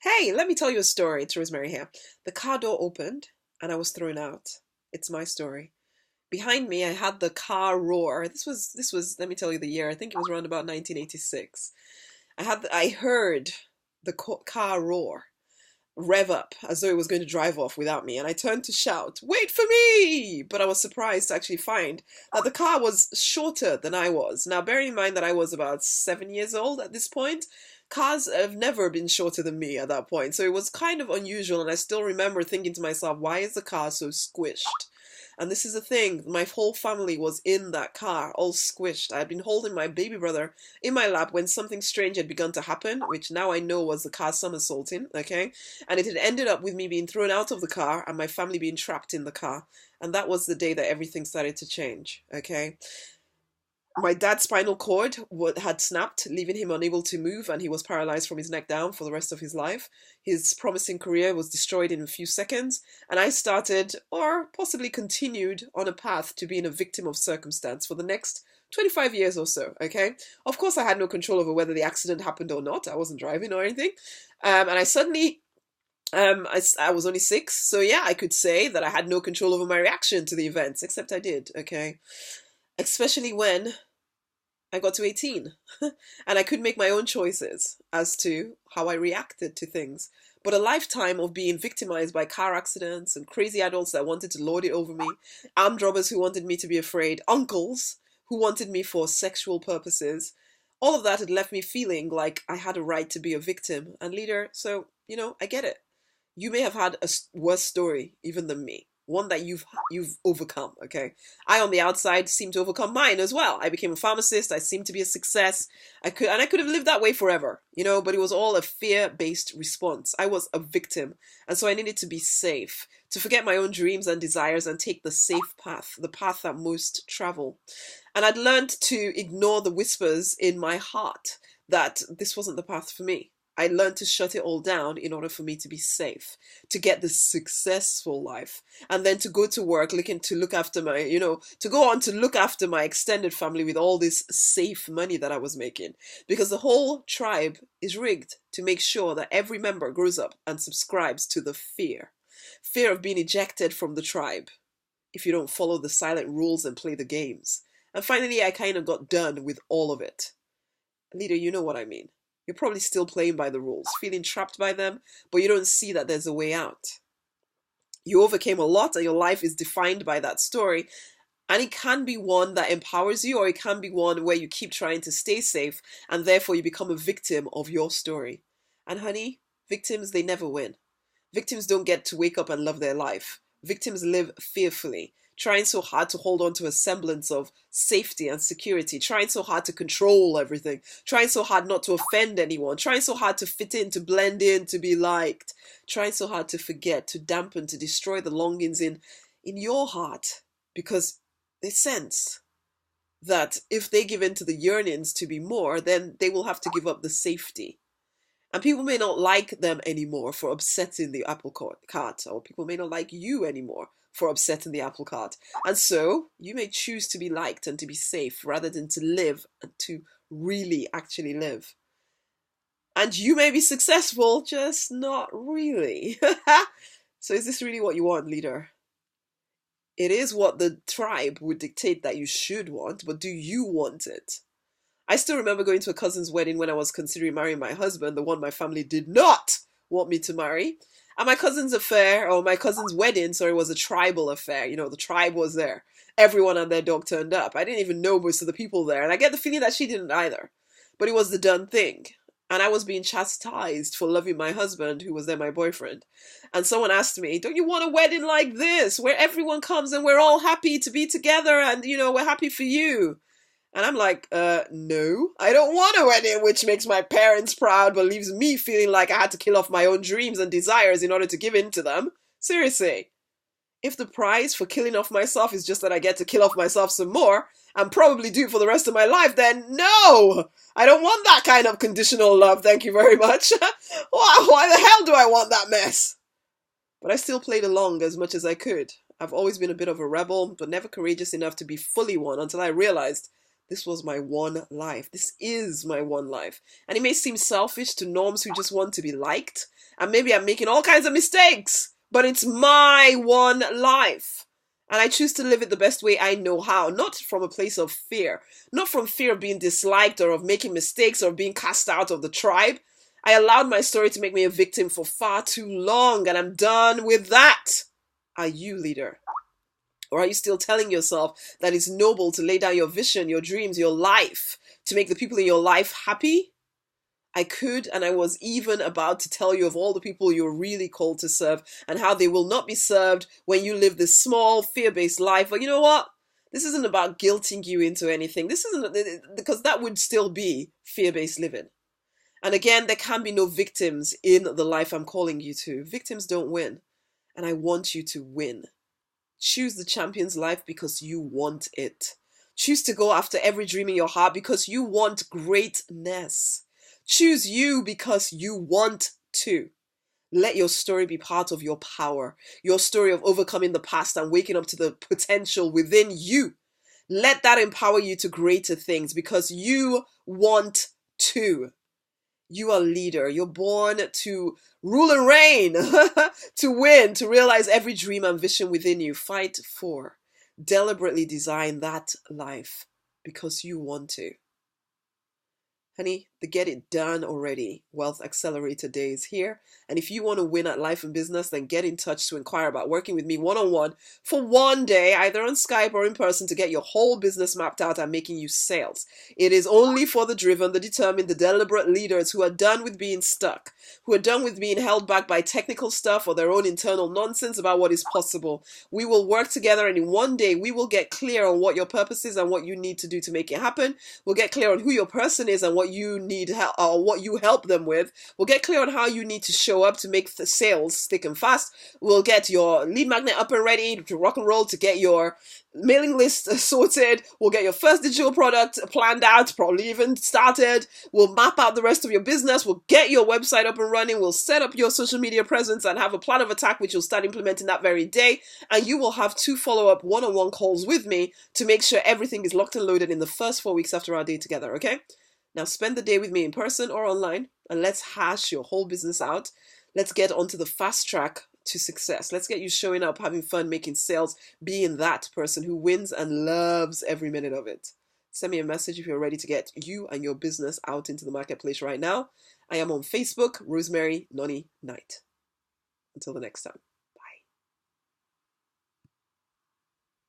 Hey, let me tell you a story. It's Rosemary here. The car door opened and I was thrown out. It's my story. Behind me, I had the car roar. This was. Let me tell you the year. I think it was around about 1986. I heard the car roar, rev up as though it was going to drive off without me, and I turned to shout, "Wait for me!" But I was surprised to actually find that the car was shorter than I was. Now, bearing in mind that I was about 7 years old at this point, cars have never been shorter than me at that point, so it was kind of unusual. And I still remember thinking to myself, "Why is the car so squished?" And this is the thing, my whole family was in that car, all squished. I had been holding my baby brother in my lap when something strange had begun to happen, which now I know was the car somersaulting, okay? And it had ended up with me being thrown out of the car and my family being trapped in the car. And that was the day that everything started to change, okay? My dad's spinal cord had snapped, leaving him unable to move, and he was paralyzed from his neck down for the rest of his life. His promising career was destroyed in a few seconds, and I started, or possibly continued, on a path to being a victim of circumstance for the next 25 years or so, okay? Of course, I had no control over whether the accident happened or not. I wasn't driving or anything. And I suddenly I was only 6, so yeah, I could say that I had no control over my reaction to the events, except I did, okay? Especially when I got to 18 and I could make my own choices as to how I reacted to things. But a lifetime of being victimized by car accidents and crazy adults that wanted to lord it over me, armed robbers who wanted me to be afraid, uncles who wanted me for sexual purposes, all of that had left me feeling like I had a right to be a victim and leader. So, I get it. You may have had a worse story even than me, one that you've overcome, okay? I on the outside seem to overcome mine as well. I became a pharmacist. I seemed to be a success. I could have lived that way forever, but it was all a fear-based response. I was a victim, and so I needed to be safe, to forget my own dreams and desires and take the safe path, the path that most travel. And I'd learned to ignore the whispers in my heart that this wasn't the path for me. I learned to shut it all down in order for me to be safe, to get the successful life, and then to go to work looking to look after to go on to look after my extended family with all this safe money that I was making. Because the whole tribe is rigged to make sure that every member grows up and subscribes to the fear of being ejected from the tribe if you don't follow the silent rules and play the games. And finally, I kind of got done with all of it. Leader, you know what I mean. You're probably still playing by the rules, feeling trapped by them, but you don't see that there's a way out. You overcame a lot and your life is defined by that story. And it can be one that empowers you, or it can be one where you keep trying to stay safe and therefore you become a victim of your story. And honey, victims, they never win. Victims don't get to wake up and love their life. Victims live fearfully, trying so hard to hold on to a semblance of safety and security, trying so hard to control everything, trying so hard not to offend anyone, trying so hard to fit in, to blend in, to be liked, trying so hard to forget, to dampen, to destroy the longings in your heart, because they sense that if they give in to the yearnings to be more, then they will have to give up the safety. And people may not like them anymore for upsetting the apple cart, or people may not like you anymore for upsetting the apple cart. And so you may choose to be liked and to be safe rather than to live and to really actually live. And you may be successful, just not really. So is this really what you want, leader? It is what the tribe would dictate that you should want, but do you want it? I still remember going to a cousin's wedding when I was considering marrying my husband, the one my family did not want me to marry. And my cousin's affair, or my cousin's wedding, sorry, was a tribal affair. The tribe was there. Everyone and their dog turned up. I didn't even know most of the people there, and I get the feeling that she didn't either. But it was the done thing. And I was being chastised for loving my husband, who was then my boyfriend. And someone asked me, "Don't you want a wedding like this, where everyone comes and we're all happy to be together and, we're happy for you?" And I'm like, no, I don't want a wedding which makes my parents proud but leaves me feeling like I had to kill off my own dreams and desires in order to give in to them. Seriously. If the prize for killing off myself is just that I get to kill off myself some more and probably do it for the rest of my life, then no! I don't want that kind of conditional love, thank you very much. Why the hell do I want that mess? But I still played along as much as I could. I've always been a bit of a rebel, but never courageous enough to be fully one until I realized This was my one life. This is my one life. And it may seem selfish to norms who just want to be liked. And maybe I'm making all kinds of mistakes, but it's my one life. And I choose to live it the best way I know how, not from a place of fear, not from fear of being disliked or of making mistakes or being cast out of the tribe. I allowed my story to make me a victim for far too long, and I'm done with that. Are you, leader? Or are you still telling yourself that it's noble to lay down your vision, your dreams, your life, to make the people in your life happy? I could, and I was even about to tell you of all the people you're really called to serve and how they will not be served when you live this small, fear-based life. But you know what? This isn't about guilting you into anything. This isn't, because that would still be fear-based living. And again, there can be no victims in the life I'm calling you to. Victims don't win. And I want you to win. Choose the champion's life because you want it. Choose to go after every dream in your heart because you want greatness. Choose you because you want to. Let your story be part of your power, your story of overcoming the past and waking up to the potential within you. Let that empower you to greater things because you want to. You are a leader. You're born to rule and reign, to win, to realize every dream and vision within you. Fight for. Deliberately design that life because you want to. Honey, the Get It Done Already Wealth Accelerator Day is here. And if you want to win at life and business, then get in touch to inquire about working with me one-on-one for one day, either on Skype or in person, to get your whole business mapped out and making you sales. It is only for the driven, the determined, the deliberate leaders who are done with being stuck, who are done with being held back by technical stuff or their own internal nonsense about what is possible. We will work together, and in one day, we will get clear on what your purpose is and what you need to do to make it happen. We'll get clear on who your person is and what you need help, or what you help them with. We'll get clear on how you need to show up to make the sales stick and fast. We'll get your lead magnet up and ready to rock and roll, to get your mailing list sorted. We'll get your first digital product planned out, probably even started. We'll map out the rest of your business. We'll get your website up and running. We'll set up your social media presence and have a plan of attack, which you'll start implementing that very day. And you will have 2 follow-up one-on-one calls with me to make sure everything is locked and loaded in the first 4 weeks after our day together, okay? Now spend the day with me in person or online, and let's hash your whole business out. Let's get onto the fast track to success. Let's get you showing up, having fun, making sales, being that person who wins and loves every minute of it. Send me a message if you're ready to get you and your business out into the marketplace right now. I am on Facebook, Rosemary Nonny Knight. Until the next time.